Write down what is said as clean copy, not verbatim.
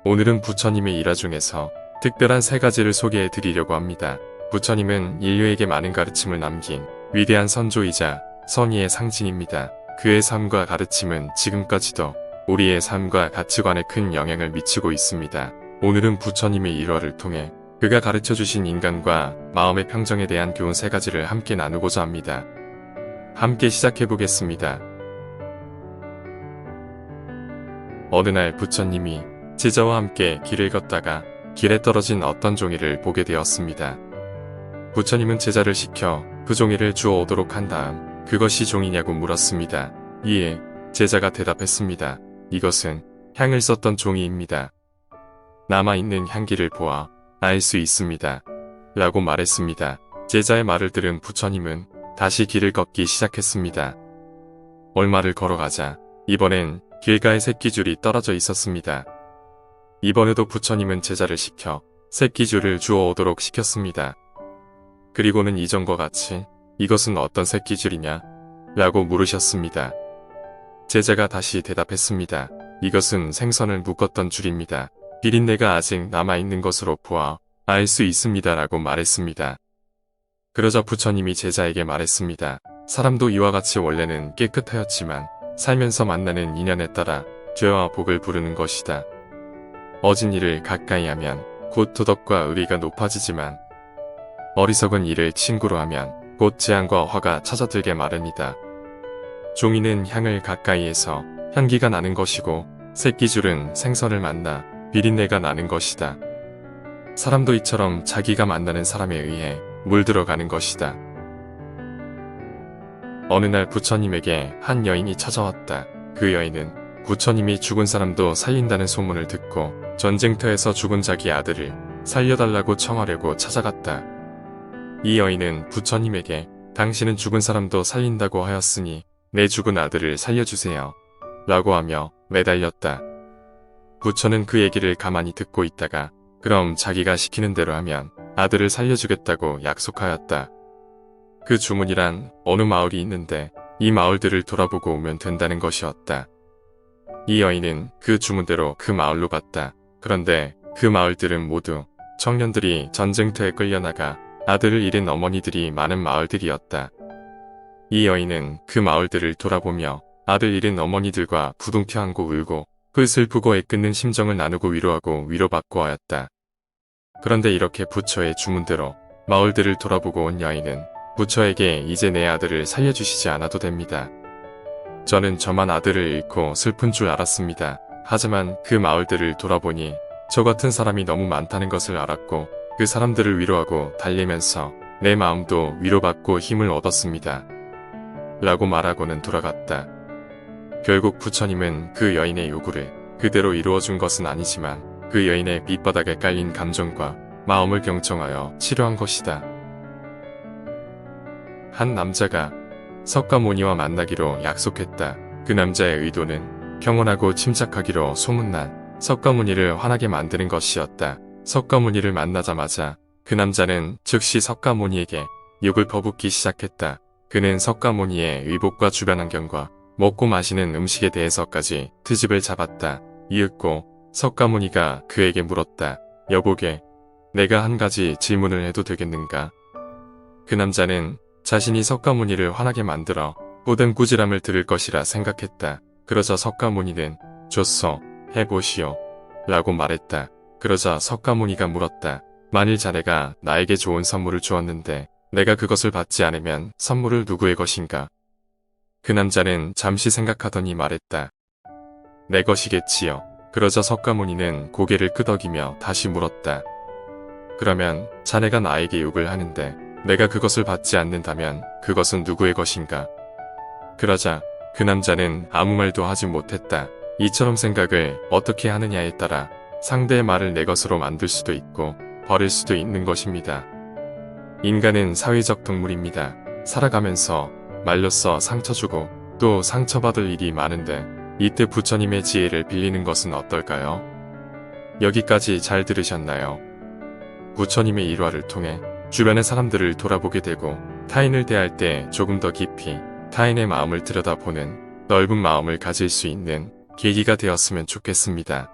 오늘은 부처님의 일화 중에서 특별한 3가지를 소개해 드리려고 합니다. 부처님은 인류에게 많은 가르침을 남긴 위대한 선조이자 선의의 상징입니다. 그의 삶과 가르침은 지금까지도 우리의 삶과 가치관에 큰 영향을 미치고 있습니다. 오늘은 부처님의 일화를 통해 그가 가르쳐주신 인간과 마음의 평정에 대한 교훈 3가지를 함께 나누고자 합니다. 함께 시작해보겠습니다. 어느 날 부처님이 제자와 함께 길을 걷다가 길에 떨어진 어떤 종이를 보게 되었습니다. 부처님은 제자를 시켜 그 종이를 주워 오도록 한 다음 그것이 종이냐고 물었습니다. 이에 제자가 대답했습니다. 이것은 향을 썼던 종이입니다. 남아있는 향기를 보아 알 수 있습니다. 라고 말했습니다. 제자의 말을 들은 부처님은 다시 길을 걷기 시작했습니다. 얼마를 걸어가자 이번엔 길가에 새끼줄이 떨어져 있었습니다. 이번에도 부처님은 제자를 시켜 새끼줄을 주워 오도록 시켰습니다. 그리고는 이전과 같이 이것은 어떤 새끼줄이냐? 라고 물으셨습니다. 제자가 다시 대답했습니다. 이것은 생선을 묶었던 줄입니다. 비린내가 아직 남아있는 것으로 보아 알 수 있습니다. 라고 말했습니다. 그러자 부처님이 제자에게 말했습니다. 사람도 이와 같이 원래는 깨끗하였지만 살면서 만나는 인연에 따라 죄와 복을 부르는 것이다. 어진 일을 가까이 하면 곧 도덕과 의리가 높아지지만 어리석은 일을 친구로 하면 곧 재앙과 화가 찾아들게 마련이다. 종이는 향을 가까이해서 향기가 나는 것이고 새끼줄은 생선을 만나 비린내가 나는 것이다. 사람도 이처럼 자기가 만나는 사람에 의해 물들어가는 것이다. 어느 날 부처님에게 한 여인이 찾아왔다. 그 여인은 부처님이 죽은 사람도 살린다는 소문을 듣고 전쟁터에서 죽은 자기 아들을 살려달라고 청하려고 찾아갔다. 이 여인은 부처님에게 당신은 죽은 사람도 살린다고 하였으니 내 죽은 아들을 살려주세요. 라고 하며 매달렸다. 부처는 그 얘기를 가만히 듣고 있다가 그럼 자기가 시키는 대로 하면 아들을 살려주겠다고 약속하였다. 그 주문이란 어느 마을이 있는데 이 마을들을 돌아보고 오면 된다는 것이었다. 이 여인은 그 주문대로 그 마을로 갔다. 그런데 그 마을들은 모두 청년들이 전쟁터에 끌려나가 아들을 잃은 어머니들이 많은 마을들이었다. 이 여인은 그 마을들을 돌아보며 아들 잃은 어머니들과 부둥켜 안고 울고 그 슬프고 애끓는 심정을 나누고 위로하고 위로받고 하였다. 그런데 이렇게 부처의 주문대로 마을들을 돌아보고 온 여인은 부처에게 이제 내 아들을 살려주시지 않아도 됩니다. 저는 저만 아들을 잃고 슬픈 줄 알았습니다. 하지만 그 마을들을 돌아보니 저 같은 사람이 너무 많다는 것을 알았고 그 사람들을 위로하고 달래면서 내 마음도 위로받고 힘을 얻었습니다. 라고 말하고는 돌아갔다. 결국 부처님은 그 여인의 요구를 그대로 이루어준 것은 아니지만 그 여인의 밑바닥에 깔린 감정과 마음을 경청하여 치료한 것이다. 한 남자가 석가모니와 만나기로 약속했다. 그 남자의 의도는 평온하고 침착하기로 소문난 석가모니를 화나게 만드는 것이었다. 석가모니를 만나자마자 그 남자는 즉시 석가모니에게 욕을 퍼붓기 시작했다. 그는 석가모니의 의복과 주변 환경과 먹고 마시는 음식에 대해서까지 트집을 잡았다. 이윽고 석가모니가 그에게 물었다. 여보게, 내가 한 가지 질문을 해도 되겠는가? 그 남자는 자신이 석가모니를 화나게 만들어 모든 꾸지람을 들을 것이라 생각했다. 그러자 석가모니는 좋소, 해보시오. 라고 말했다. 그러자 석가모니가 물었다. 만일 자네가 나에게 좋은 선물을 주었는데 내가 그것을 받지 않으면 선물을 누구의 것인가? 그 남자는 잠시 생각하더니 말했다. 내 것이겠지요. 그러자 석가모니는 고개를 끄덕이며 다시 물었다. 그러면 자네가 나에게 욕을 하는데 내가 그것을 받지 않는다면 그것은 누구의 것인가? 그러자 그 남자는 아무 말도 하지 못했다. 이처럼 생각을 어떻게 하느냐에 따라 상대의 말을 내 것으로 만들 수도 있고 버릴 수도 있는 것입니다. 인간은 사회적 동물입니다. 살아가면서 말로써 상처 주고 또 상처받을 일이 많은데 이때 부처님의 지혜를 빌리는 것은 어떨까요? 여기까지 잘 들으셨나요? 부처님의 일화를 통해 주변의 사람들을 돌아보게 되고 타인을 대할 때 조금 더 깊이 타인의 마음을 들여다보는 넓은 마음을 가질 수 있는 계기가 되었으면 좋겠습니다.